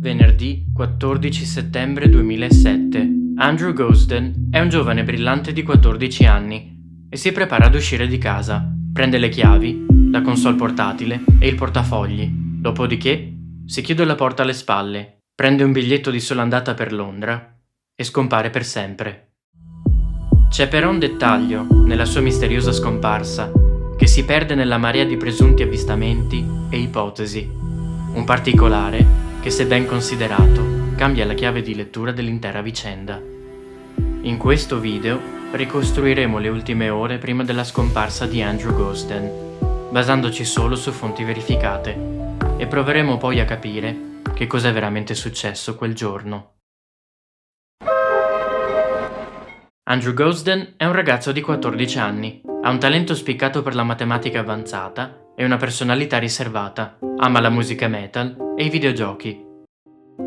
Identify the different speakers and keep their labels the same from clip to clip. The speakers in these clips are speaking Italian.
Speaker 1: Venerdì 14 settembre 2007. Andrew Gosden è un giovane brillante di 14 anni e si prepara ad uscire di casa. Prende le chiavi, la console portatile e il portafogli. Dopodiché si chiude la porta alle spalle, prende un biglietto di sola andata per Londra e scompare per sempre. C'è però un dettaglio nella sua misteriosa scomparsa che si perde nella marea di presunti avvistamenti e ipotesi. Un particolare che, se ben considerato, cambia la chiave di lettura dell'intera vicenda. In questo video ricostruiremo le ultime ore prima della scomparsa di Andrew Gosden, basandoci solo su fonti verificate, e proveremo poi a capire che cos'è veramente successo quel giorno. Andrew Gosden è un ragazzo di 14 anni, ha un talento spiccato per la matematica avanzata e una personalità riservata, ama la musica metal e i videogiochi.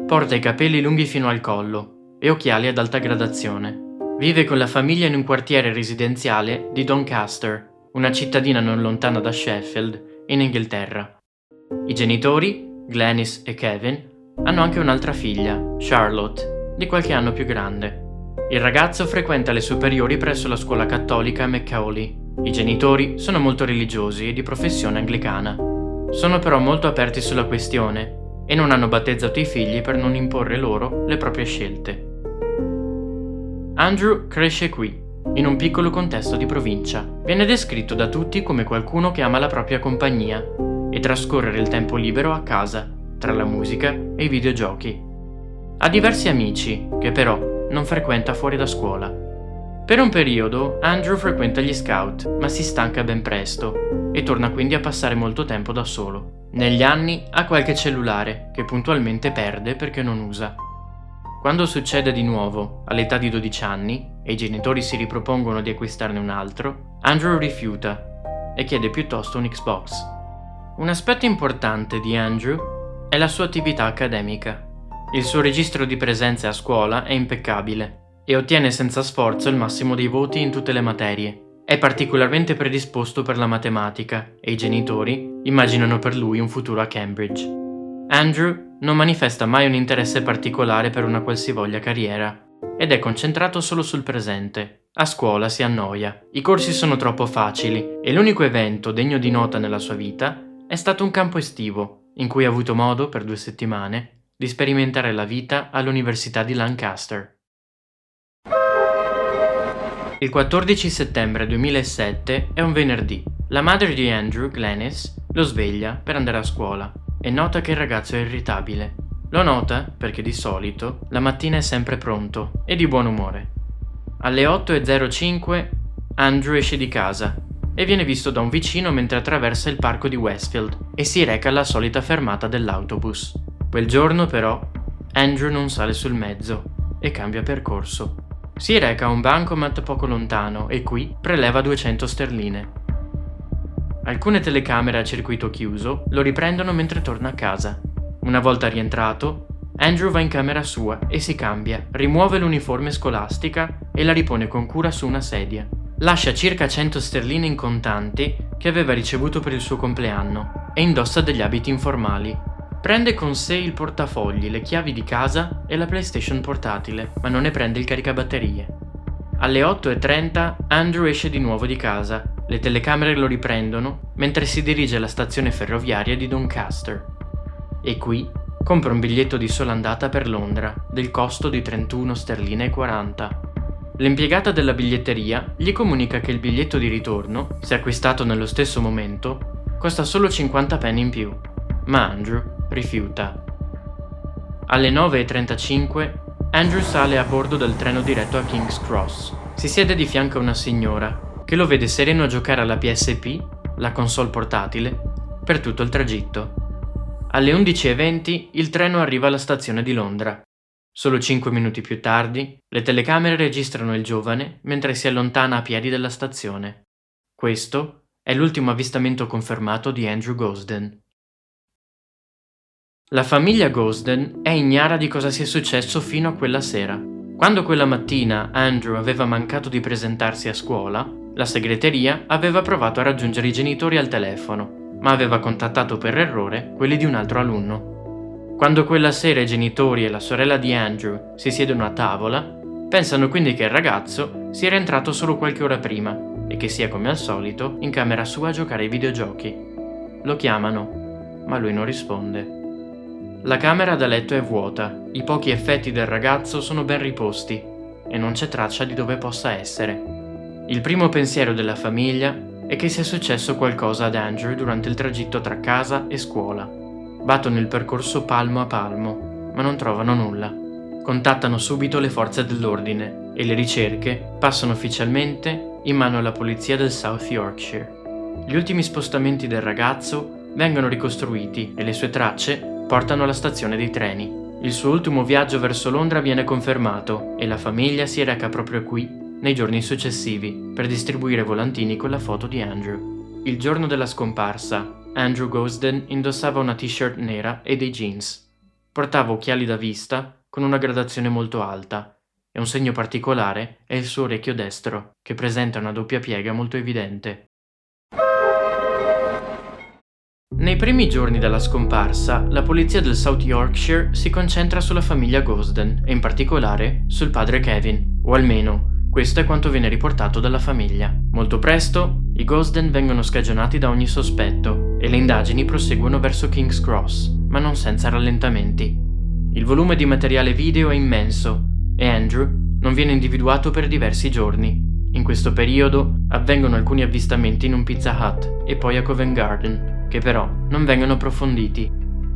Speaker 1: Porta i capelli lunghi fino al collo e occhiali ad alta gradazione. Vive con la famiglia in un quartiere residenziale di Doncaster, una cittadina non lontana da Sheffield, in Inghilterra. I genitori, Glenys e Kevin, hanno anche un'altra figlia, Charlotte, di qualche anno più grande. Il ragazzo frequenta le superiori presso la scuola cattolica Macaulay. I genitori sono molto religiosi e di professione anglicana. Sono però molto aperti sulla questione e non hanno battezzato i figli per non imporre loro le proprie scelte. Andrew cresce qui, in un piccolo contesto di provincia. Viene descritto da tutti come qualcuno che ama la propria compagnia e trascorrere il tempo libero a casa, tra la musica e i videogiochi. Ha diversi amici, che però non frequenta fuori da scuola. Per un periodo Andrew frequenta gli scout, ma si stanca ben presto e torna quindi a passare molto tempo da solo. Negli anni ha qualche cellulare che puntualmente perde perché non usa. Quando succede di nuovo, all'età di 12 anni, e i genitori si ripropongono di acquistarne un altro, Andrew rifiuta e chiede piuttosto un Xbox. Un aspetto importante di Andrew è la sua attività accademica. Il suo registro di presenze a scuola è impeccabile e ottiene senza sforzo il massimo dei voti in tutte le materie. È particolarmente predisposto per la matematica e i genitori immaginano per lui un futuro a Cambridge. Andrew non manifesta mai un interesse particolare per una qualsivoglia carriera ed è concentrato solo sul presente. A scuola si annoia, i corsi sono troppo facili e l'unico evento degno di nota nella sua vita è stato un campo estivo in cui ha avuto modo, per 2 settimane, di sperimentare la vita all'Università di Lancaster. Il 14 settembre 2007 è un venerdì. La madre di Andrew, Glenys, lo sveglia per andare a scuola e nota che il ragazzo è irritabile. Lo nota perché di solito la mattina è sempre pronto e di buon umore. Alle 8:05 Andrew esce di casa e viene visto da un vicino mentre attraversa il parco di Westfield e si reca alla solita fermata dell'autobus. Quel giorno però Andrew non sale sul mezzo e cambia percorso. Si reca a un bancomat poco lontano e qui preleva 200 sterline. Alcune telecamere a circuito chiuso lo riprendono mentre torna a casa. Una volta rientrato, Andrew va in camera sua e si cambia, rimuove l'uniforme scolastica e la ripone con cura su una sedia. Lascia circa 100 sterline in contanti che aveva ricevuto per il suo compleanno e indossa degli abiti informali. Prende con sé il portafogli, le chiavi di casa e la PlayStation portatile, ma non ne prende il caricabatterie. Alle 8:30 Andrew esce di nuovo di casa. Le telecamere lo riprendono mentre si dirige alla stazione ferroviaria di Doncaster. E qui compra un biglietto di sola andata per Londra, del costo di 31 sterline e 40. L'impiegata della biglietteria gli comunica che il biglietto di ritorno, se acquistato nello stesso momento, costa solo 50 penny in più, ma Andrew rifiuta. Alle 9:35 Andrew sale a bordo del treno diretto a King's Cross. Si siede di fianco a una signora che lo vede sereno a giocare alla PSP, la console portatile, per tutto il tragitto. Alle 11:20 il treno arriva alla stazione di Londra. Solo 5 minuti più tardi, le telecamere registrano il giovane mentre si allontana a piedi dalla stazione. Questo è l'ultimo avvistamento confermato di Andrew Gosden. La famiglia Gosden è ignara di cosa sia successo fino a quella sera. Quando quella mattina Andrew aveva mancato di presentarsi a scuola, la segreteria aveva provato a raggiungere i genitori al telefono, ma aveva contattato per errore quelli di un altro alunno. Quando quella sera i genitori e la sorella di Andrew si siedono a tavola, pensano quindi che il ragazzo sia rientrato solo qualche ora prima e che sia come al solito in camera sua a giocare ai videogiochi. Lo chiamano, ma lui non risponde. La camera da letto è vuota, i pochi effetti del ragazzo sono ben riposti e non c'è traccia di dove possa essere. Il primo pensiero della famiglia è che sia successo qualcosa ad Andrew durante il tragitto tra casa e scuola. Battono il percorso palmo a palmo, ma non trovano nulla. Contattano subito le forze dell'ordine e le ricerche passano ufficialmente in mano alla polizia del South Yorkshire. Gli ultimi spostamenti del ragazzo vengono ricostruiti e le sue tracce portano alla stazione dei treni. Il suo ultimo viaggio verso Londra viene confermato e la famiglia si reca proprio qui nei giorni successivi per distribuire volantini con la foto di Andrew. Il giorno della scomparsa, Andrew Gosden indossava una t-shirt nera e dei jeans. Portava occhiali da vista con una gradazione molto alta e un segno particolare è il suo orecchio destro, che presenta una doppia piega molto evidente. Nei primi giorni della scomparsa, la polizia del South Yorkshire si concentra sulla famiglia Gosden e in particolare sul padre Kevin, o almeno questo è quanto viene riportato dalla famiglia. Molto presto, i Gosden vengono scagionati da ogni sospetto e le indagini proseguono verso King's Cross, ma non senza rallentamenti. Il volume di materiale video è immenso e Andrew non viene individuato per diversi giorni. In questo periodo avvengono alcuni avvistamenti in un Pizza Hut e poi a Covent Garden, che però non vengono approfonditi.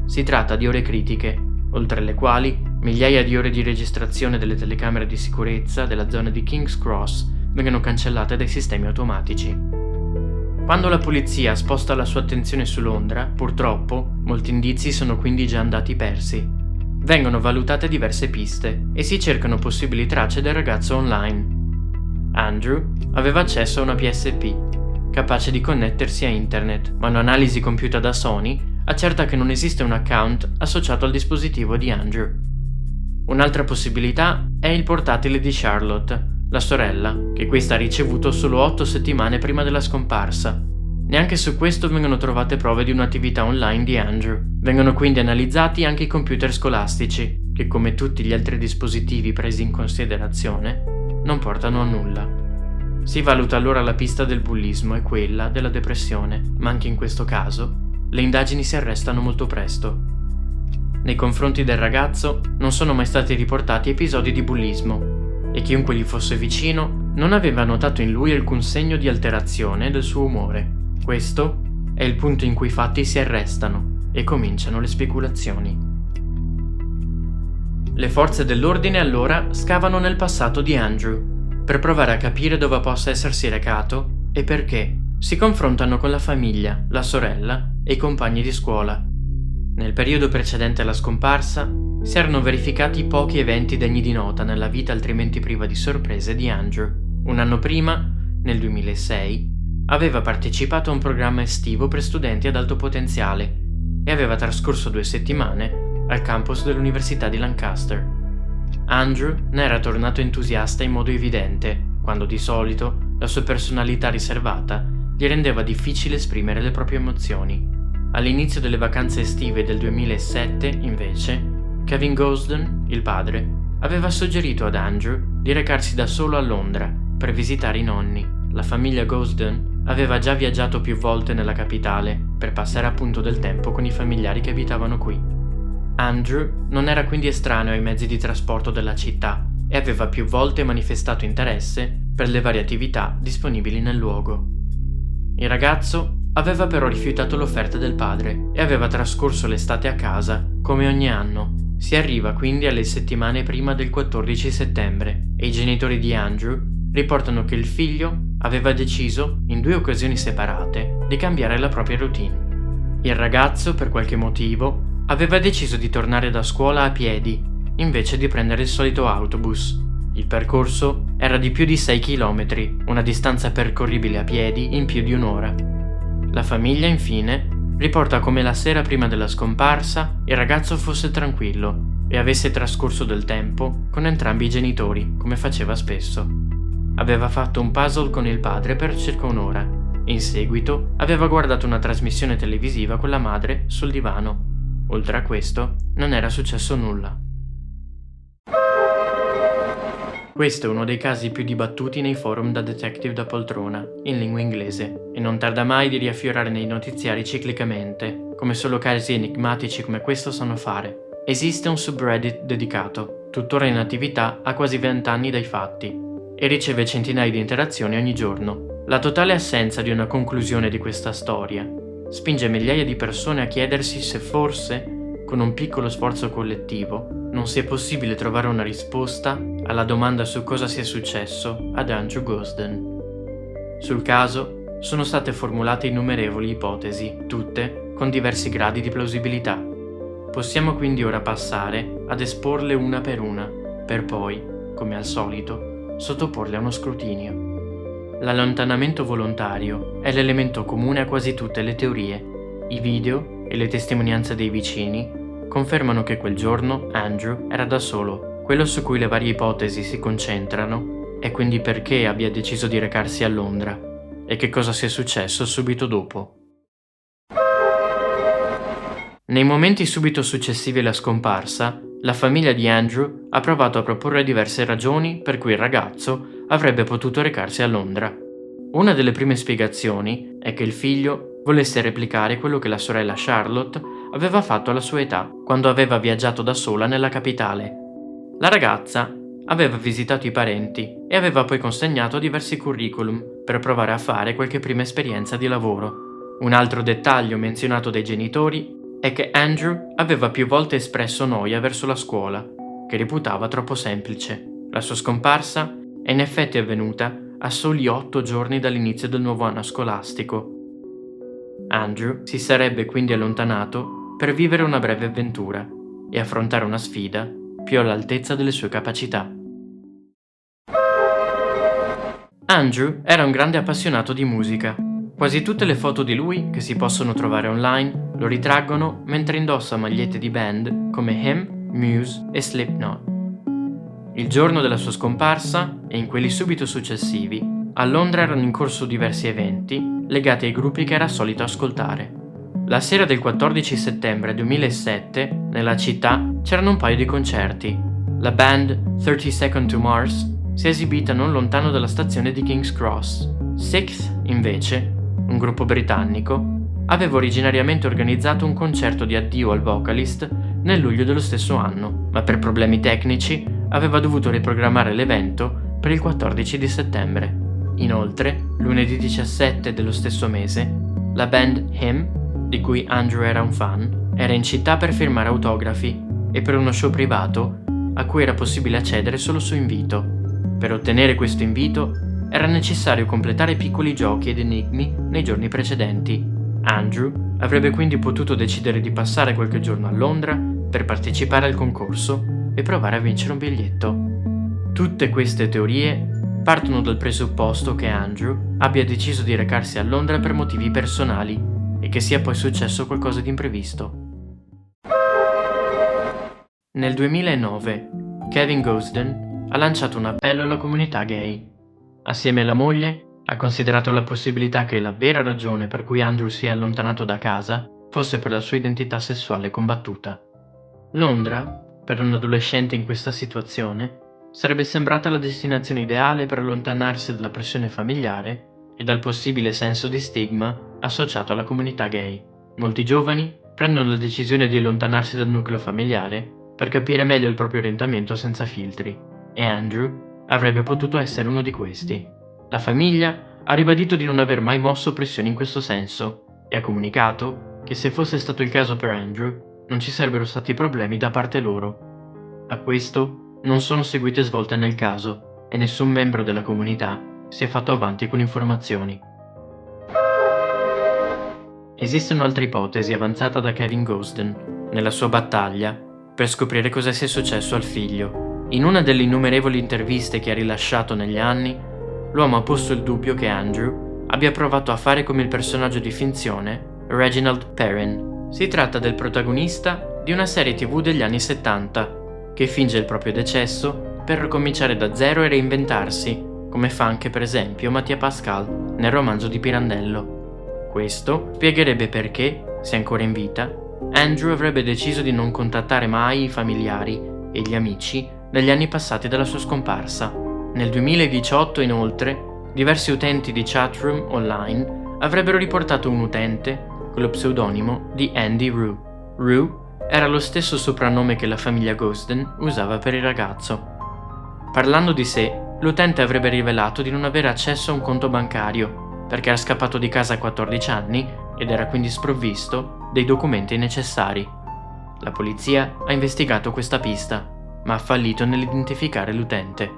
Speaker 1: Si tratta di ore critiche, oltre alle quali migliaia di ore di registrazione delle telecamere di sicurezza della zona di King's Cross vengono cancellate dai sistemi automatici. Quando la polizia sposta la sua attenzione su Londra, purtroppo, molti indizi sono quindi già andati persi. Vengono valutate diverse piste e si cercano possibili tracce del ragazzo online. Andrew aveva accesso a una PSP, capace di connettersi a internet, ma un'analisi compiuta da Sony accerta che non esiste un account associato al dispositivo di Andrew. Un'altra possibilità è il portatile di Charlotte, la sorella, che questa ha ricevuto solo 8 settimane prima della scomparsa. Neanche su questo vengono trovate prove di un'attività online di Andrew. Vengono quindi analizzati anche i computer scolastici, che come tutti gli altri dispositivi presi in considerazione, non portano a nulla. Si valuta allora la pista del bullismo e quella della depressione, ma anche in questo caso le indagini si arrestano molto presto. Nei confronti del ragazzo non sono mai stati riportati episodi di bullismo e chiunque gli fosse vicino non aveva notato in lui alcun segno di alterazione del suo umore. Questo è il punto in cui i fatti si arrestano e cominciano le speculazioni. Le forze dell'ordine allora scavano nel passato di Andrew per provare a capire dove possa essersi recato e perché. Si confrontano con la famiglia, la sorella e i compagni di scuola. Nel periodo precedente alla scomparsa si erano verificati pochi eventi degni di nota nella vita altrimenti priva di sorprese di Andrew. Un anno prima, nel 2006, aveva partecipato a un programma estivo per studenti ad alto potenziale e aveva trascorso 2 settimane al campus dell'Università di Lancaster. Andrew ne era tornato entusiasta in modo evidente, quando di solito la sua personalità riservata gli rendeva difficile esprimere le proprie emozioni. All'inizio delle vacanze estive del 2007, invece, Kevin Gosden, il padre, aveva suggerito ad Andrew di recarsi da solo a Londra per visitare i nonni. La famiglia Gosden aveva già viaggiato più volte nella capitale per passare appunto del tempo con i familiari che abitavano qui. Andrew non era quindi estraneo ai mezzi di trasporto della città e aveva più volte manifestato interesse per le varie attività disponibili nel luogo. Il ragazzo aveva però rifiutato l'offerta del padre e aveva trascorso l'estate a casa, come ogni anno. Si arriva quindi alle settimane prima del 14 settembre e i genitori di Andrew riportano che il figlio aveva deciso, in 2 occasioni separate, di cambiare la propria routine. Il ragazzo, per qualche motivo, aveva deciso di tornare da scuola a piedi, invece di prendere il solito autobus. Il percorso era di più di 6 chilometri, una distanza percorribile a piedi in più di un'ora. La famiglia, infine, riporta come la sera prima della scomparsa il ragazzo fosse tranquillo e avesse trascorso del tempo con entrambi i genitori, come faceva spesso. Aveva fatto un puzzle con il padre per circa un'ora e in seguito aveva guardato una trasmissione televisiva con la madre sul divano. Oltre a questo, non era successo nulla. Questo è uno dei casi più dibattuti nei forum da detective da poltrona, in lingua inglese, e non tarda mai di riaffiorare nei notiziari ciclicamente, come solo casi enigmatici come questo sanno fare. Esiste un subreddit dedicato, tuttora in attività a quasi 20 anni dai fatti, e riceve centinaia di interazioni ogni giorno. La totale assenza di una conclusione di questa storia spinge migliaia di persone a chiedersi se forse, con un piccolo sforzo collettivo, non sia possibile trovare una risposta alla domanda su cosa sia successo ad Andrew Gosden. Sul caso sono state formulate innumerevoli ipotesi, tutte con diversi gradi di plausibilità. Possiamo quindi ora passare ad esporle una, per poi, come al solito, sottoporle a uno scrutinio. L'allontanamento volontario è l'elemento comune a quasi tutte le teorie. I video e le testimonianze dei vicini confermano che quel giorno Andrew era da solo. Quello su cui le varie ipotesi si concentrano è quindi perché abbia deciso di recarsi a Londra e che cosa sia successo subito dopo. Nei momenti subito successivi alla scomparsa, la famiglia di Andrew ha provato a proporre diverse ragioni per cui il ragazzo avrebbe potuto recarsi a Londra. Una delle prime spiegazioni è che il figlio volesse replicare quello che la sorella Charlotte aveva fatto alla sua età, quando aveva viaggiato da sola nella capitale. La ragazza aveva visitato i parenti e aveva poi consegnato diversi curriculum per provare a fare qualche prima esperienza di lavoro. Un altro dettaglio menzionato dai genitori è che Andrew aveva più volte espresso noia verso la scuola, che reputava troppo semplice. La sua scomparsa è in effetti avvenuta a soli 8 giorni dall'inizio del nuovo anno scolastico. Andrew si sarebbe quindi allontanato per vivere una breve avventura e affrontare una sfida più all'altezza delle sue capacità. Andrew era un grande appassionato di musica. Quasi tutte le foto di lui che si possono trovare online lo ritraggono mentre indossa magliette di band come Him, Muse e Slipknot. Il giorno della sua scomparsa e in quelli subito successivi, a Londra erano in corso diversi eventi legati ai gruppi che era solito ascoltare. La sera del 14 settembre 2007, nella città, c'erano un paio di concerti. La band 30 Seconds to Mars si è esibita non lontano dalla stazione di King's Cross. Sixth, invece, un gruppo britannico, aveva originariamente organizzato un concerto di addio al vocalist nel luglio dello stesso anno, ma per problemi tecnici aveva dovuto riprogrammare l'evento per il 14 di settembre. Inoltre, lunedì 17 dello stesso mese, la band Him, di cui Andrew era un fan, era in città per firmare autografi e per uno show privato a cui era possibile accedere solo su invito. Per ottenere questo invito era necessario completare piccoli giochi ed enigmi nei giorni precedenti. Andrew avrebbe quindi potuto decidere di passare qualche giorno a Londra per partecipare al concorso e provare a vincere un biglietto. Tutte queste teorie partono dal presupposto che Andrew abbia deciso di recarsi a Londra per motivi personali e che sia poi successo qualcosa di imprevisto. Nel 2009, Kevin Gosden ha lanciato un appello alla comunità gay. Assieme alla moglie, ha considerato la possibilità che la vera ragione per cui Andrew si è allontanato da casa fosse per la sua identità sessuale combattuta. Londra, per un adolescente in questa situazione, sarebbe sembrata la destinazione ideale per allontanarsi dalla pressione familiare e dal possibile senso di stigma associato alla comunità gay. Molti giovani prendono la decisione di allontanarsi dal nucleo familiare per capire meglio il proprio orientamento senza filtri, e Andrew avrebbe potuto essere uno di questi. La famiglia ha ribadito di non aver mai mosso pressioni in questo senso e ha comunicato che se fosse stato il caso per Andrew non ci sarebbero stati problemi da parte loro. A questo non sono seguite svolte nel caso e nessun membro della comunità si è fatto avanti con informazioni. Esistono altre ipotesi avanzate da Kevin Gosden nella sua battaglia per scoprire cosa sia successo al figlio. In una delle innumerevoli interviste che ha rilasciato negli anni, l'uomo ha posto il dubbio che Andrew abbia provato a fare come il personaggio di finzione Reginald Perrin. Si tratta del protagonista di una serie TV degli anni 70 che finge il proprio decesso per ricominciare da zero e reinventarsi, come fa anche per esempio Mattia Pascal nel romanzo di Pirandello. Questo spiegherebbe perché, se ancora in vita, Andrew avrebbe deciso di non contattare mai i familiari e gli amici negli anni passati dalla sua scomparsa. Nel 2018, inoltre, diversi utenti di chatroom online avrebbero riportato un utente con lo pseudonimo di Andy Rue. Rue era lo stesso soprannome che la famiglia Gosden usava per il ragazzo. Parlando di sé, l'utente avrebbe rivelato di non avere accesso a un conto bancario perché era scappato di casa a 14 anni ed era quindi sprovvisto dei documenti necessari. La polizia ha investigato questa pista, ma ha fallito nell'identificare l'utente.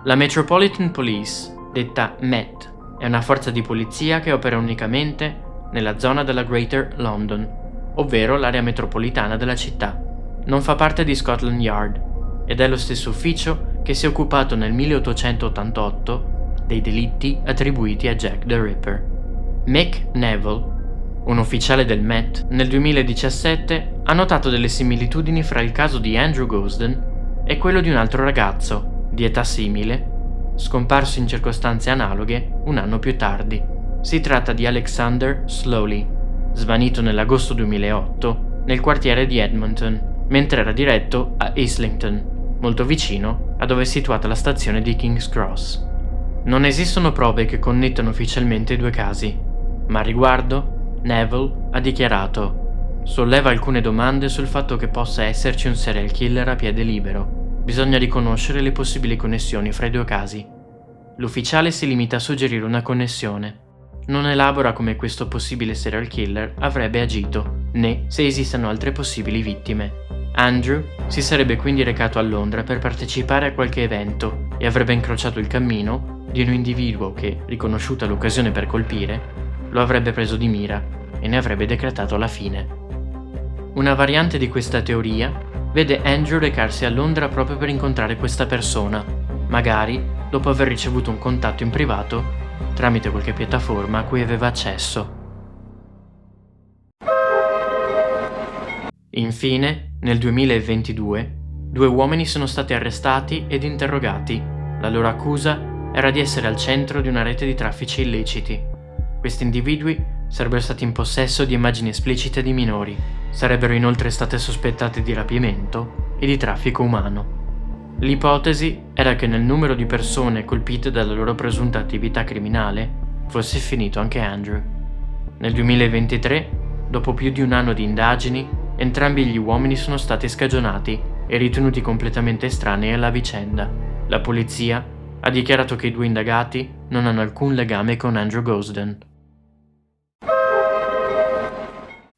Speaker 1: La Metropolitan Police, detta Met, è una forza di polizia che opera unicamente nella zona della Greater London, ovvero l'area metropolitana della città. Non fa parte di Scotland Yard ed è lo stesso ufficio che si è occupato nel 1888 dei delitti attribuiti a Jack the Ripper. Mick Neville, un ufficiale del Met, nel 2017 ha notato delle similitudini fra il caso di Andrew Gosden e quello di un altro ragazzo, di età simile, scomparso in circostanze analoghe un anno più tardi. Si tratta di Alexander Slowly, svanito nell'agosto 2008 nel quartiere di Edmonton, mentre era diretto a Islington, molto vicino a dove è situata la stazione di King's Cross. Non esistono prove che connettano ufficialmente i due casi, ma al riguardo Neville ha dichiarato: solleva alcune domande sul fatto che possa esserci un serial killer a piede libero. Bisogna riconoscere le possibili connessioni fra i due casi. L'ufficiale si limita a suggerire una connessione. Non elabora come questo possibile serial killer avrebbe agito, né se esistano altre possibili vittime. Andrew si sarebbe quindi recato a Londra per partecipare a qualche evento e avrebbe incrociato il cammino di un individuo che, riconosciuta l'occasione per colpire, lo avrebbe preso di mira e ne avrebbe decretato la fine. Una variante di questa teoria vede Andrew recarsi a Londra proprio per incontrare questa persona, magari dopo aver ricevuto un contatto in privato tramite qualche piattaforma a cui aveva accesso. Infine, nel 2022, 2 uomini sono stati arrestati ed interrogati. La loro accusa era di essere al centro di una rete di traffici illeciti. Questi individui sarebbero stati in possesso di immagini esplicite di minori, sarebbero inoltre state sospettate di rapimento e di traffico umano. L'ipotesi era che nel numero di persone colpite dalla loro presunta attività criminale fosse finito anche Andrew. Nel 2023, dopo più di un anno di indagini, entrambi gli uomini sono stati scagionati e ritenuti completamente estranei alla vicenda. La polizia ha dichiarato che i 2 indagati non hanno alcun legame con Andrew Gosden.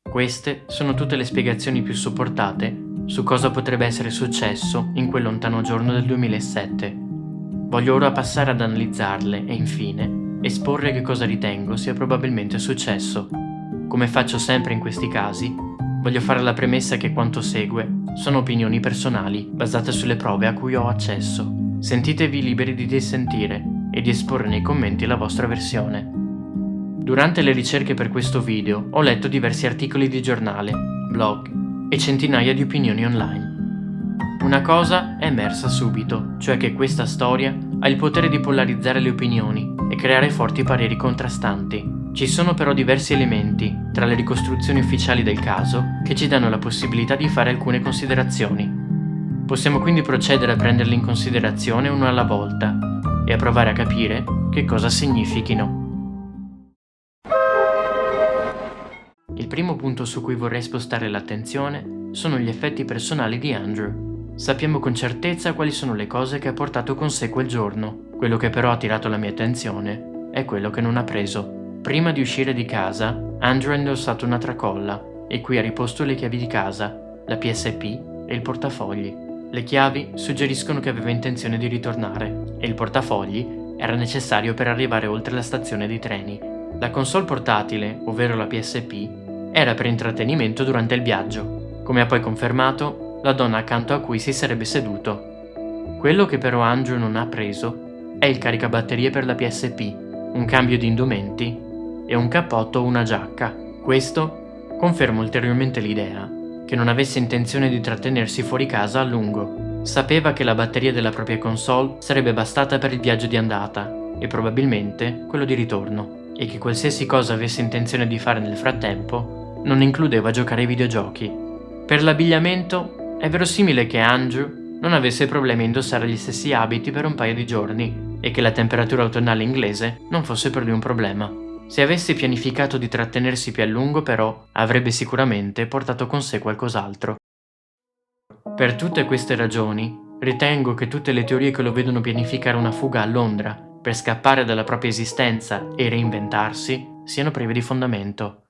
Speaker 1: Queste sono tutte le spiegazioni più supportate su cosa potrebbe essere successo in quel lontano giorno del 2007. Voglio ora passare ad analizzarle e infine esporre che cosa ritengo sia probabilmente successo. Come faccio sempre in questi casi, voglio fare la premessa che quanto segue sono opinioni personali basate sulle prove a cui ho accesso. Sentitevi liberi di dissentire e di esporre nei commenti la vostra versione. Durante le ricerche per questo video ho letto diversi articoli di giornale, blog e centinaia di opinioni online. Una cosa è emersa subito, cioè che questa storia ha il potere di polarizzare le opinioni e creare forti pareri contrastanti. Ci sono però diversi elementi, tra le ricostruzioni ufficiali del caso, che ci danno la possibilità di fare alcune considerazioni. Possiamo quindi procedere a prenderli in considerazione uno alla volta e a provare a capire che cosa significhino. Il primo punto su cui vorrei spostare l'attenzione sono gli effetti personali di Andrew. Sappiamo con certezza quali sono le cose che ha portato con sé quel giorno. Quello che però ha attirato la mia attenzione è quello che non ha preso. Prima di uscire di casa, Andrew ha indossato una tracolla e qui ha riposto le chiavi di casa, la PSP e il portafogli. Le chiavi suggeriscono che aveva intenzione di ritornare e il portafogli era necessario per arrivare oltre la stazione dei treni. La console portatile, ovvero la PSP, era per intrattenimento durante il viaggio, come ha poi confermato la donna accanto a cui si sarebbe seduto. Quello che però Andrew non ha preso è il caricabatterie per la PSP, un cambio di indumenti e un cappotto o una giacca. Questo conferma ulteriormente l'idea che non avesse intenzione di trattenersi fuori casa a lungo. Sapeva che la batteria della propria console sarebbe bastata per il viaggio di andata e probabilmente quello di ritorno, e che qualsiasi cosa avesse intenzione di fare nel frattempo non includeva giocare ai videogiochi. Per l'abbigliamento è verosimile che Andrew non avesse problemi a indossare gli stessi abiti per un paio di giorni e che la temperatura autunnale inglese non fosse per lui un problema. Se avesse pianificato di trattenersi più a lungo, però, avrebbe sicuramente portato con sé qualcos'altro. Per tutte queste ragioni, ritengo che tutte le teorie che lo vedono pianificare una fuga a Londra per scappare dalla propria esistenza e reinventarsi siano prive di fondamento.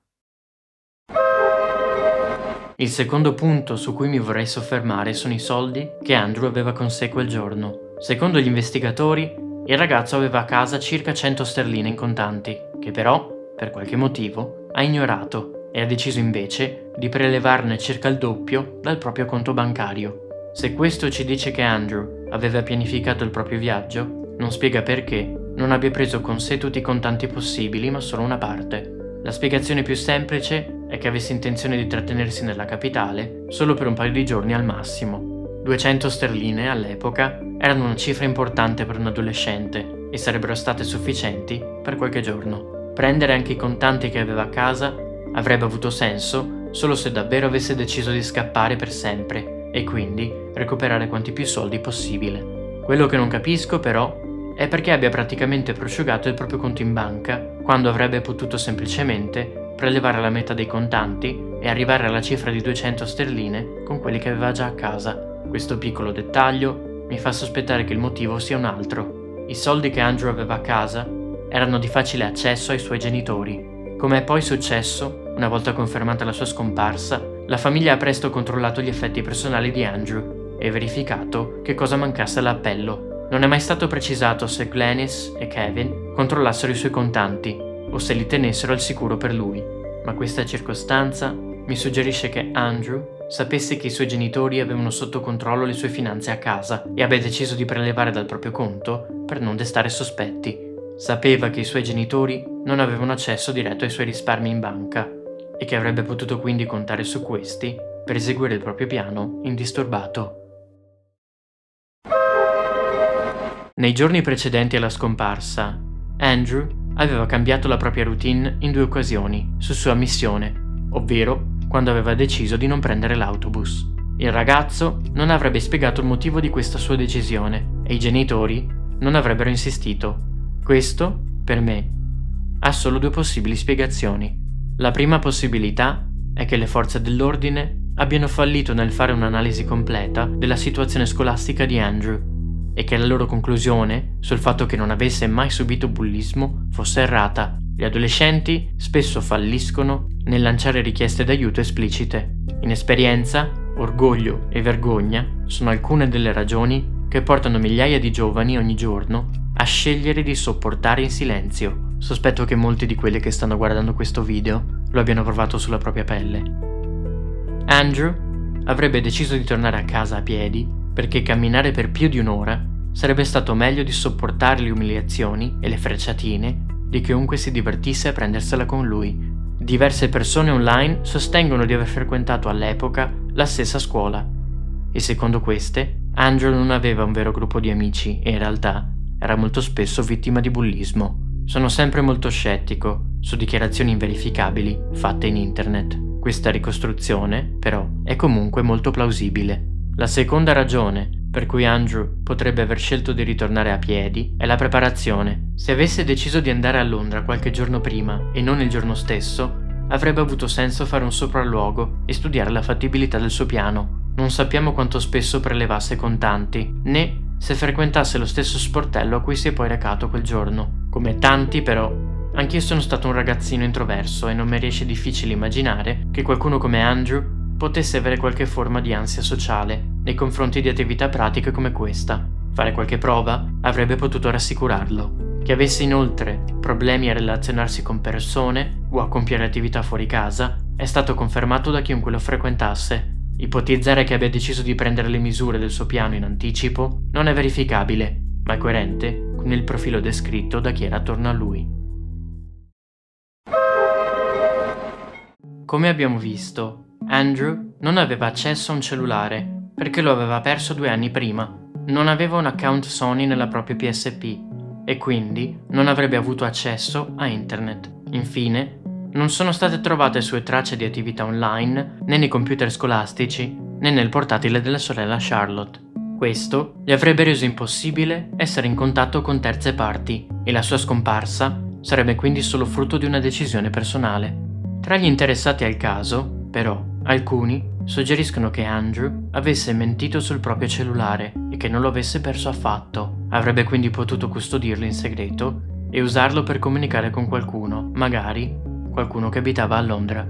Speaker 1: Il secondo punto su cui mi vorrei soffermare sono i soldi che Andrew aveva con sé quel giorno. Secondo gli investigatori, il ragazzo aveva a casa circa 100 sterline in contanti, che però, per qualche motivo, ha ignorato e ha deciso invece di prelevarne circa il doppio dal proprio conto bancario. Se questo ci dice che Andrew aveva pianificato il proprio viaggio, non spiega perché non abbia preso con sé tutti i contanti possibili, ma solo una parte. La spiegazione più semplice è che avesse intenzione di trattenersi nella capitale solo per un paio di giorni al massimo. 200 sterline all'epoca erano una cifra importante per un adolescente e sarebbero state sufficienti per qualche giorno. Prendere anche i contanti che aveva a casa avrebbe avuto senso solo se davvero avesse deciso di scappare per sempre e quindi recuperare quanti più soldi possibile. Quello che non capisco però è perché abbia praticamente prosciugato il proprio conto in banca quando avrebbe potuto semplicemente prelevare la metà dei contanti e arrivare alla cifra di 200 sterline con quelli che aveva già a casa. Questo piccolo dettaglio mi fa sospettare che il motivo sia un altro. I soldi che Andrew aveva a casa erano di facile accesso ai suoi genitori. Come è poi successo, una volta confermata la sua scomparsa, la famiglia ha presto controllato gli effetti personali di Andrew e verificato che cosa mancasse all'appello. Non è mai stato precisato se Glenys e Kevin controllassero i suoi contanti o se li tenessero al sicuro per lui, ma questa circostanza mi suggerisce che Andrew sapesse che i suoi genitori avevano sotto controllo le sue finanze a casa e abbia deciso di prelevare dal proprio conto per non destare sospetti. Sapeva che i suoi genitori non avevano accesso diretto ai suoi risparmi in banca e che avrebbe potuto quindi contare su questi per eseguire il proprio piano indisturbato. Nei giorni precedenti alla scomparsa, Andrew aveva cambiato la propria routine in 2 occasioni su sua missione, ovvero quando aveva deciso di non prendere l'autobus. Il ragazzo non avrebbe spiegato il motivo di questa sua decisione e i genitori non avrebbero insistito. Questo, per me, ha solo 2 possibili spiegazioni. La prima possibilità è che le forze dell'ordine abbiano fallito nel fare un'analisi completa della situazione scolastica di Andrew e che la loro conclusione sul fatto che non avesse mai subito bullismo fosse errata. Gli adolescenti spesso falliscono nel lanciare richieste d'aiuto esplicite. Inesperienza, orgoglio e vergogna sono alcune delle ragioni che portano migliaia di giovani ogni giorno a scegliere di sopportare in silenzio. Sospetto che molti di quelli che stanno guardando questo video lo abbiano provato sulla propria pelle. Andrew avrebbe deciso di tornare a casa a piedi perché camminare per più di un'ora sarebbe stato meglio di sopportare le umiliazioni e le frecciatine di chiunque si divertisse a prendersela con lui. Diverse persone online sostengono di aver frequentato all'epoca la stessa scuola e secondo queste Andrew non aveva un vero gruppo di amici e in realtà era molto spesso vittima di bullismo. Sono sempre molto scettico su dichiarazioni inverificabili fatte in internet. Questa ricostruzione, però, è comunque molto plausibile. La seconda ragione per cui Andrew potrebbe aver scelto di ritornare a piedi è la preparazione. Se avesse deciso di andare a Londra qualche giorno prima e non il giorno stesso, avrebbe avuto senso fare un sopralluogo e studiare la fattibilità del suo piano. Non sappiamo quanto spesso prelevasse contanti, né se frequentasse lo stesso sportello a cui si è poi recato quel giorno. Come tanti, però, anch'io sono stato un ragazzino introverso e non mi riesce difficile immaginare che qualcuno come Andrew potesse avere qualche forma di ansia sociale nei confronti di attività pratiche come questa. Fare qualche prova avrebbe potuto rassicurarlo. Che avesse inoltre problemi a relazionarsi con persone o a compiere attività fuori casa è stato confermato da chiunque lo frequentasse. Ipotizzare che abbia deciso di prendere le misure del suo piano in anticipo non è verificabile, ma è coerente con il profilo descritto da chi era attorno a lui. Come abbiamo visto, Andrew non aveva accesso a un cellulare perché lo aveva perso 2 anni prima. Non aveva un account Sony nella propria PSP e quindi non avrebbe avuto accesso a internet. Infine, non sono state trovate sue tracce di attività online né nei computer scolastici né nel portatile della sorella Charlotte. Questo gli avrebbe reso impossibile essere in contatto con terze parti e la sua scomparsa sarebbe quindi solo frutto di una decisione personale. Tra gli interessati al caso, però, alcuni suggeriscono che Andrew avesse mentito sul proprio cellulare e che non lo avesse perso affatto. Avrebbe quindi potuto custodirlo in segreto e usarlo per comunicare con qualcuno, magari qualcuno che abitava a Londra.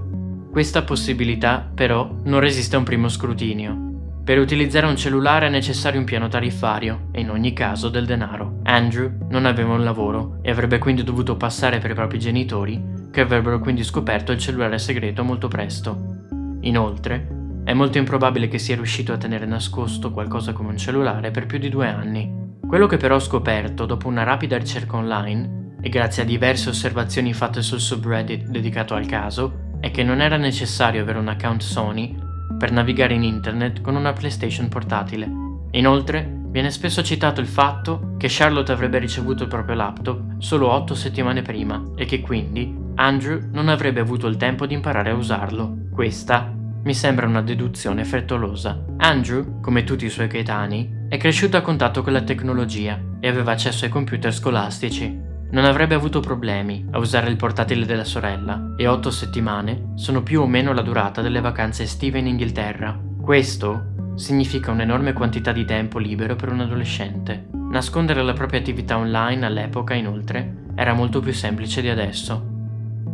Speaker 1: Questa possibilità, però, non resiste a un primo scrutinio. Per utilizzare un cellulare è necessario un piano tariffario e in ogni caso del denaro. Andrew non aveva un lavoro e avrebbe quindi dovuto passare per i propri genitori, che avrebbero quindi scoperto il cellulare segreto molto presto. Inoltre, è molto improbabile che sia riuscito a tenere nascosto qualcosa come un cellulare per più di 2 anni. Quello che però ho scoperto dopo una rapida ricerca online, e grazie a diverse osservazioni fatte sul subreddit dedicato al caso, è che non era necessario avere un account Sony per navigare in internet con una PlayStation portatile. Inoltre, viene spesso citato il fatto che Charlotte avrebbe ricevuto il proprio laptop solo 8 settimane prima e che quindi Andrew non avrebbe avuto il tempo di imparare a usarlo. Questa mi sembra una deduzione frettolosa. Andrew, come tutti i suoi coetanei, è cresciuto a contatto con la tecnologia e aveva accesso ai computer scolastici. Non avrebbe avuto problemi a usare il portatile della sorella e 8 settimane sono più o meno la durata delle vacanze estive in Inghilterra. Questo significa un'enorme quantità di tempo libero per un adolescente. Nascondere la propria attività online all'epoca, inoltre, era molto più semplice di adesso.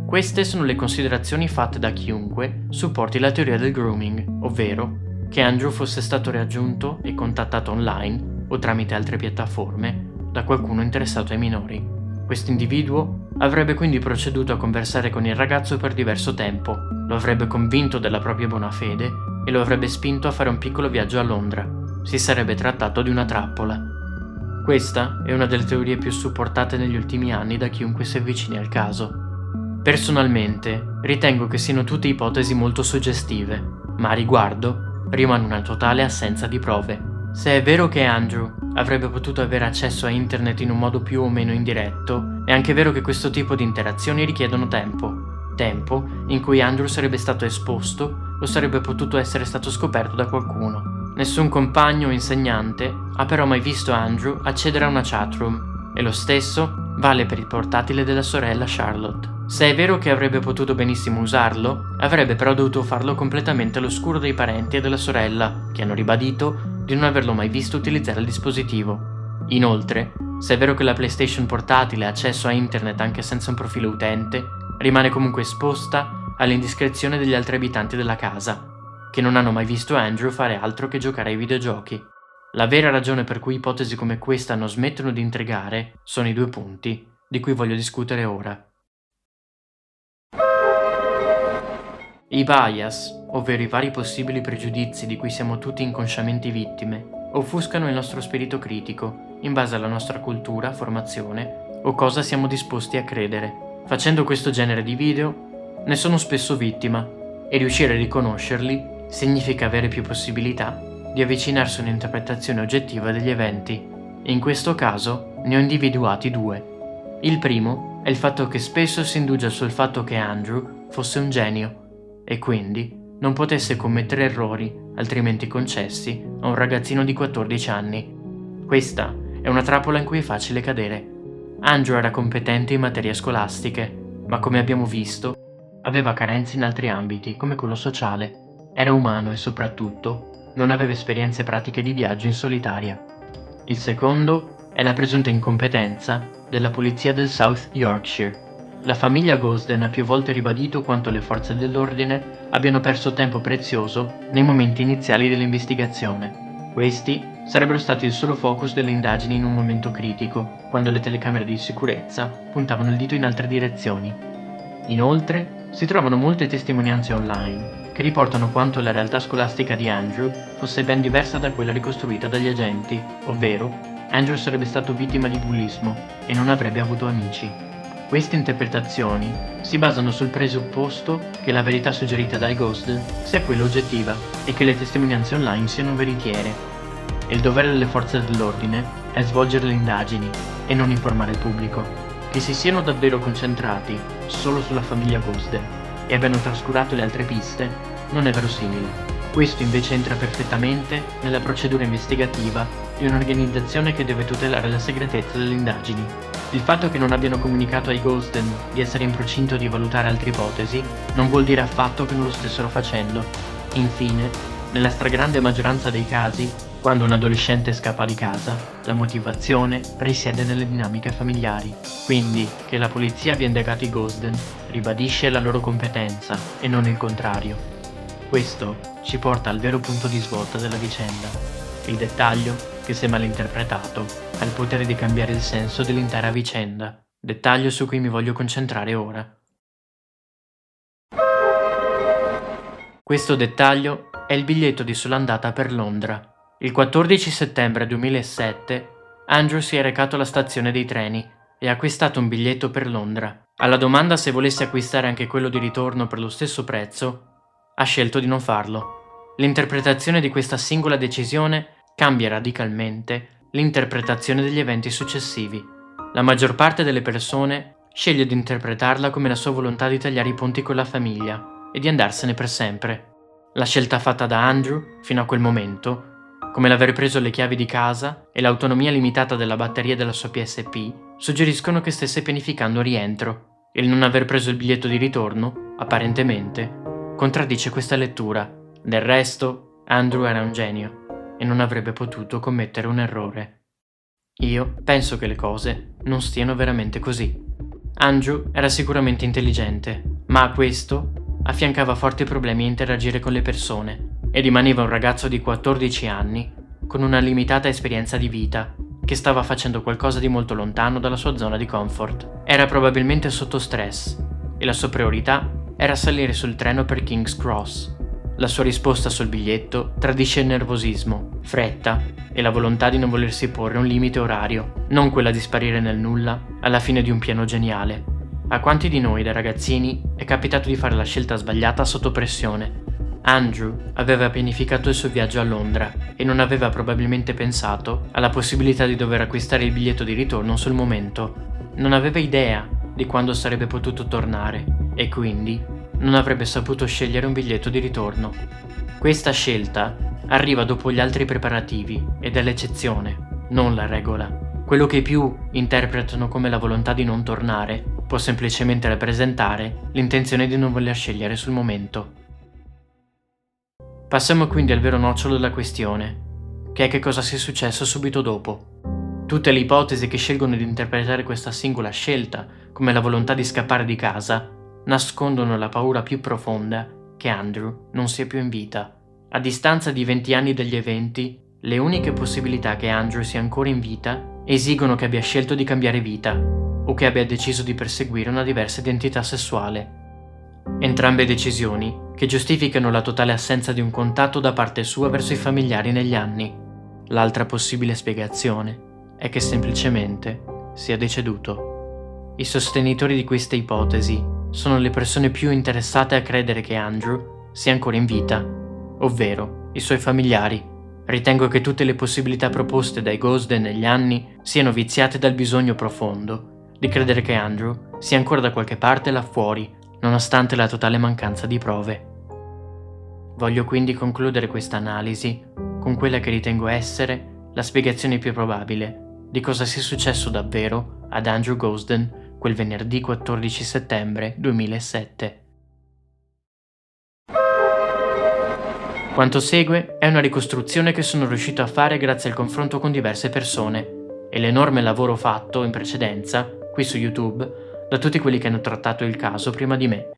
Speaker 1: Queste sono le considerazioni fatte da chiunque supporti la teoria del grooming, ovvero che Andrew fosse stato raggiunto e contattato online o tramite altre piattaforme da qualcuno interessato ai minori. Questo individuo avrebbe quindi proceduto a conversare con il ragazzo per diverso tempo, lo avrebbe convinto della propria buona fede e lo avrebbe spinto a fare un piccolo viaggio a Londra. Si sarebbe trattato di una trappola. Questa è una delle teorie più supportate negli ultimi anni da chiunque si avvicini al caso. Personalmente, ritengo che siano tutte ipotesi molto suggestive, ma a riguardo rimane una totale assenza di prove. Se è vero che Andrew avrebbe potuto avere accesso a internet in un modo più o meno indiretto, è anche vero che questo tipo di interazioni richiedono tempo in cui Andrew sarebbe stato esposto o sarebbe potuto essere stato scoperto da qualcuno. Nessun compagno o insegnante ha però mai visto Andrew accedere a una chatroom, e lo stesso vale per il portatile della sorella Charlotte. Se è vero che avrebbe potuto benissimo usarlo, avrebbe però dovuto farlo completamente all'oscuro dei parenti e della sorella, che hanno ribadito di non averlo mai visto utilizzare il dispositivo. Inoltre, se è vero che la PlayStation portatile ha accesso a internet anche senza un profilo utente, rimane comunque esposta all'indiscrezione degli altri abitanti della casa, che non hanno mai visto Andrew fare altro che giocare ai videogiochi. La vera ragione per cui ipotesi come questa non smettono di intrigare sono i 2 punti di cui voglio discutere ora. I bias, ovvero i vari possibili pregiudizi di cui siamo tutti inconsciamente vittime, offuscano il nostro spirito critico in base alla nostra cultura, formazione o cosa siamo disposti a credere. Facendo questo genere di video ne sono spesso vittima e riuscire a riconoscerli significa avere più possibilità di avvicinarsi a un'interpretazione oggettiva degli eventi. In questo caso ne ho individuati 2. Il primo è il fatto che spesso si indugia sul fatto che Andrew fosse un genio e quindi non potesse commettere errori altrimenti concessi a un ragazzino di 14 anni. Questa è una trappola in cui è facile cadere. Andrew era competente in materie scolastiche, ma come abbiamo visto, aveva carenze in altri ambiti, come quello sociale. Era umano e soprattutto non aveva esperienze pratiche di viaggio in solitaria. Il secondo è la presunta incompetenza della polizia del South Yorkshire. La famiglia Gosden ha più volte ribadito quanto le forze dell'ordine abbiano perso tempo prezioso nei momenti iniziali dell'investigazione. Questi sarebbero stati il solo focus delle indagini in un momento critico, quando le telecamere di sicurezza puntavano il dito in altre direzioni. Inoltre, si trovano molte testimonianze online che riportano quanto la realtà scolastica di Andrew fosse ben diversa da quella ricostruita dagli agenti, ovvero Andrew sarebbe stato vittima di bullismo e non avrebbe avuto amici. Queste interpretazioni si basano sul presupposto che la verità suggerita dai Gosden sia quella oggettiva e che le testimonianze online siano veritiere. Il dovere delle forze dell'ordine è svolgere le indagini e non informare il pubblico, Che si siano davvero concentrati solo sulla famiglia Gosden e abbiano trascurato le altre piste non è verosimile. Questo invece entra perfettamente nella procedura investigativa di un'organizzazione che deve tutelare la segretezza delle indagini. Il fatto che non abbiano comunicato ai Gosden di essere in procinto di valutare altre ipotesi non vuol dire affatto che non lo stessero facendo. Infine, nella stragrande maggioranza dei casi, quando un adolescente scappa di casa, la motivazione risiede nelle dinamiche familiari. Quindi, che la polizia abbia indagato i Gosden ribadisce la loro competenza e non il contrario. Questo ci porta al vero punto di svolta della vicenda. Il dettaglio, che se malinterpretato, ha il potere di cambiare il senso dell'intera vicenda. Dettaglio su cui mi voglio concentrare ora. Questo dettaglio è il biglietto di sola andata per Londra. Il 14 settembre 2007 Andrew si è recato alla stazione dei treni e ha acquistato un biglietto per Londra. Alla domanda se volesse acquistare anche quello di ritorno per lo stesso prezzo, ha scelto di non farlo. L'interpretazione di questa singola decisione cambia radicalmente l'interpretazione degli eventi successivi. La maggior parte delle persone sceglie di interpretarla come la sua volontà di tagliare i ponti con la famiglia e di andarsene per sempre. La scelta fatta da Andrew, fino a quel momento, come l'aver preso le chiavi di casa e l'autonomia limitata della batteria della sua PSP, suggeriscono che stesse pianificando un rientro. Il non aver preso il biglietto di ritorno, apparentemente, contraddice questa lettura. Del resto, Andrew era un genio e non avrebbe potuto commettere un errore. Io penso che le cose non stiano veramente così. Andrew era sicuramente intelligente, ma a questo affiancava forti problemi a interagire con le persone e rimaneva un ragazzo di 14 anni con una limitata esperienza di vita che stava facendo qualcosa di molto lontano dalla sua zona di comfort. Era probabilmente sotto stress e la sua priorità era salire sul treno per King's Cross. La sua risposta sul biglietto tradisce il nervosismo, fretta e la volontà di non volersi porre un limite orario, non quella di sparire nel nulla alla fine di un piano geniale. A quanti di noi da ragazzini è capitato di fare la scelta sbagliata sotto pressione? Andrew aveva pianificato il suo viaggio a Londra e non aveva probabilmente pensato alla possibilità di dover acquistare il biglietto di ritorno sul momento. Non aveva idea di quando sarebbe potuto tornare e quindi non avrebbe saputo scegliere un biglietto di ritorno. Questa scelta arriva dopo gli altri preparativi ed è l'eccezione, non la regola. Quello che i più interpretano come la volontà di non tornare può semplicemente rappresentare l'intenzione di non voler scegliere sul momento. Passiamo quindi al vero nocciolo della questione, che è che cosa sia successo subito dopo. Tutte le ipotesi che scelgono di interpretare questa singola scelta come la volontà di scappare di casa nascondono la paura più profonda che Andrew non sia più in vita. A distanza di 20 anni dagli eventi, le uniche possibilità che Andrew sia ancora in vita esigono che abbia scelto di cambiare vita o che abbia deciso di perseguire una diversa identità sessuale. Entrambe decisioni che giustificano la totale assenza di un contatto da parte sua verso i familiari negli anni. L'altra possibile spiegazione è che semplicemente sia deceduto. I sostenitori di queste ipotesi sono le persone più interessate a credere che Andrew sia ancora in vita, ovvero i suoi familiari. Ritengo che tutte le possibilità proposte dai Gosden negli anni siano viziate dal bisogno profondo di credere che Andrew sia ancora da qualche parte là fuori, nonostante la totale mancanza di prove. Voglio quindi concludere questa analisi con quella che ritengo essere la spiegazione più probabile di cosa sia successo davvero ad Andrew Gosden quel venerdì 14 settembre 2007. Quanto segue è una ricostruzione che sono riuscito a fare grazie al confronto con diverse persone e l'enorme lavoro fatto in precedenza, qui su YouTube, da tutti quelli che hanno trattato il caso prima di me.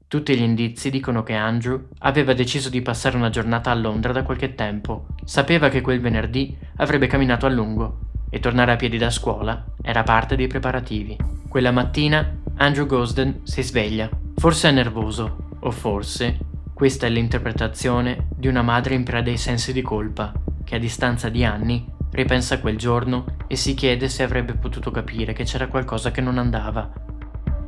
Speaker 1: Tutti gli indizi dicono che Andrew aveva deciso di passare una giornata a Londra da qualche tempo. Sapeva che quel venerdì avrebbe camminato a lungo e tornare a piedi da scuola era parte dei preparativi. Quella mattina Andrew Gosden si sveglia. Forse è nervoso, o forse questa è l'interpretazione di una madre in preda ai sensi di colpa, che a distanza di anni ripensa a quel giorno e si chiede se avrebbe potuto capire che c'era qualcosa che non andava.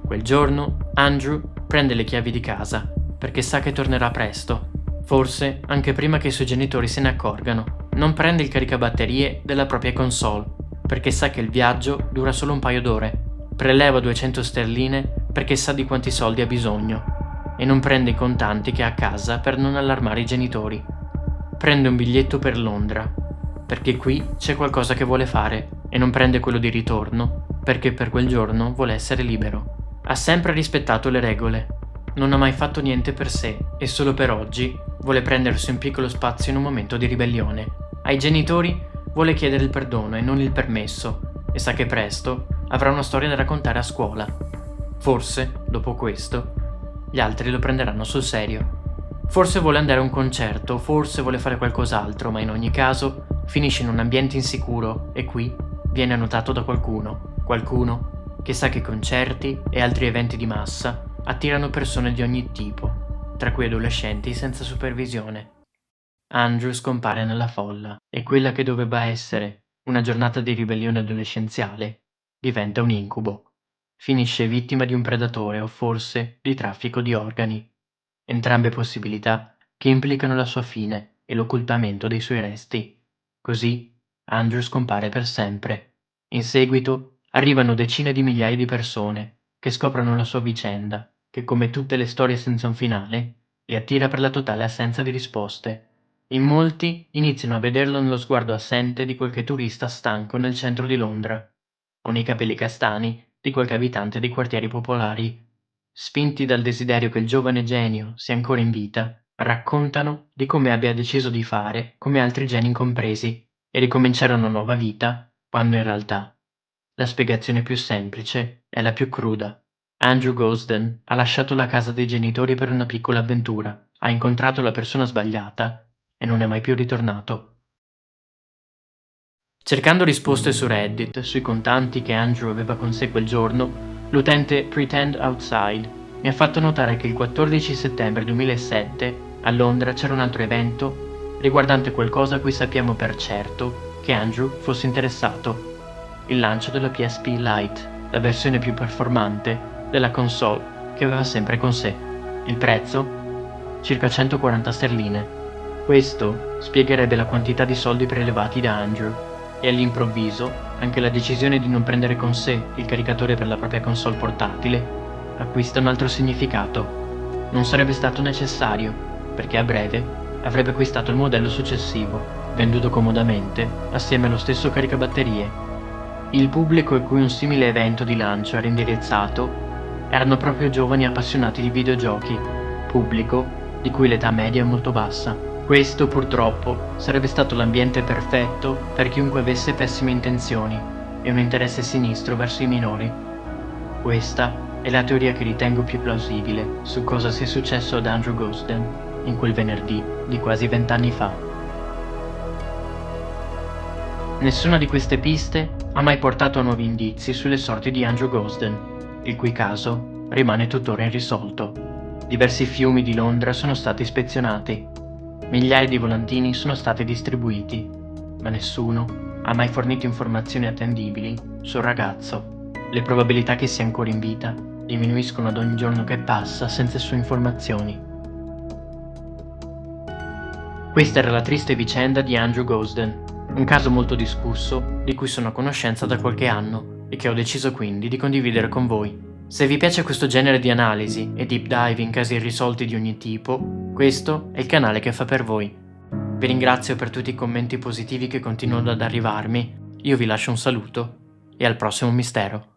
Speaker 1: Quel giorno Andrew prende le chiavi di casa perché sa che tornerà presto, forse anche prima che i suoi genitori se ne accorgano. Non prende il caricabatterie della propria console perché sa che il viaggio dura solo un paio d'ore. preleva 200 sterline perché sa di quanti soldi ha bisogno e non prende i contanti che ha a casa per non allarmare i genitori. Prende un biglietto per Londra perché qui c'è qualcosa che vuole fare e non prende quello di ritorno perché per quel giorno vuole essere libero. Ha sempre rispettato le regole, non ha mai fatto niente per sé e solo per oggi vuole prendersi un piccolo spazio in un momento di ribellione. Ai genitori vuole chiedere il perdono e non il permesso e sa che presto avrà una storia da raccontare a scuola. Forse, dopo questo, gli altri lo prenderanno sul serio. Forse vuole andare a un concerto, forse vuole fare qualcos'altro, ma in ogni caso finisce in un ambiente insicuro e qui viene notato da qualcuno che sa che concerti e altri eventi di massa attirano persone di ogni tipo, tra cui adolescenti senza supervisione. Andrew scompare nella folla e quella che doveva essere una giornata di ribellione adolescenziale diventa un incubo. Finisce vittima di un predatore o forse di traffico di organi. Entrambe possibilità che implicano la sua fine e l'occultamento dei suoi resti. Così Andrew scompare per sempre. In seguito arrivano decine di migliaia di persone che scoprono la sua vicenda, che come tutte le storie senza un finale, li attira per la totale assenza di risposte. In molti iniziano a vederlo nello sguardo assente di qualche turista stanco nel centro di Londra, o nei capelli castani di qualche abitante dei quartieri popolari. Spinti dal desiderio che il giovane genio sia ancora in vita, raccontano di come abbia deciso di fare come altri geni incompresi e ricominciare una nuova vita, quando in realtà la spiegazione più semplice è la più cruda. Andrew Gosden ha lasciato la casa dei genitori per una piccola avventura, ha incontrato la persona sbagliata e non è mai più ritornato. Cercando risposte su Reddit sui contanti che Andrew aveva con sé quel giorno, l'utente Pretend Outside mi ha fatto notare che il 14 settembre 2007 a Londra c'era un altro evento riguardante qualcosa a cui sappiamo per certo che Andrew fosse interessato: il lancio della PSP Lite, la versione più performante della console che aveva sempre con sé. Il prezzo? Circa 140 sterline. Questo spiegherebbe la quantità di soldi prelevati da Andrew. E all'improvviso anche la decisione di non prendere con sé il caricatore per la propria console portatile acquista un altro significato. Non sarebbe stato necessario, perché a breve avrebbe acquistato il modello successivo, venduto comodamente assieme allo stesso caricabatterie. Il pubblico a cui un simile evento di lancio era indirizzato erano proprio giovani appassionati di videogiochi, pubblico di cui l'età media è molto bassa. Questo purtroppo sarebbe stato l'ambiente perfetto per chiunque avesse pessime intenzioni e un interesse sinistro verso i minori. Questa è la teoria che ritengo più plausibile su cosa sia successo ad Andrew Gosden in quel venerdì di quasi 20 anni fa. Nessuna di queste piste ha mai portato a nuovi indizi sulle sorti di Andrew Gosden, il cui caso rimane tuttora irrisolto. Diversi fiumi di Londra sono stati ispezionati. Migliaia di volantini sono stati distribuiti, ma nessuno ha mai fornito informazioni attendibili sul ragazzo. Le probabilità che sia ancora in vita diminuiscono ad ogni giorno che passa senza sue informazioni. Questa era la triste vicenda di Andrew Gosden, un caso molto discusso di cui sono a conoscenza da qualche anno e che ho deciso quindi di condividere con voi. Se vi piace questo genere di analisi e deep dive in casi irrisolti di ogni tipo, questo è il canale che fa per voi. Vi ringrazio per tutti i commenti positivi che continuano ad arrivarmi, io vi lascio un saluto e al prossimo mistero.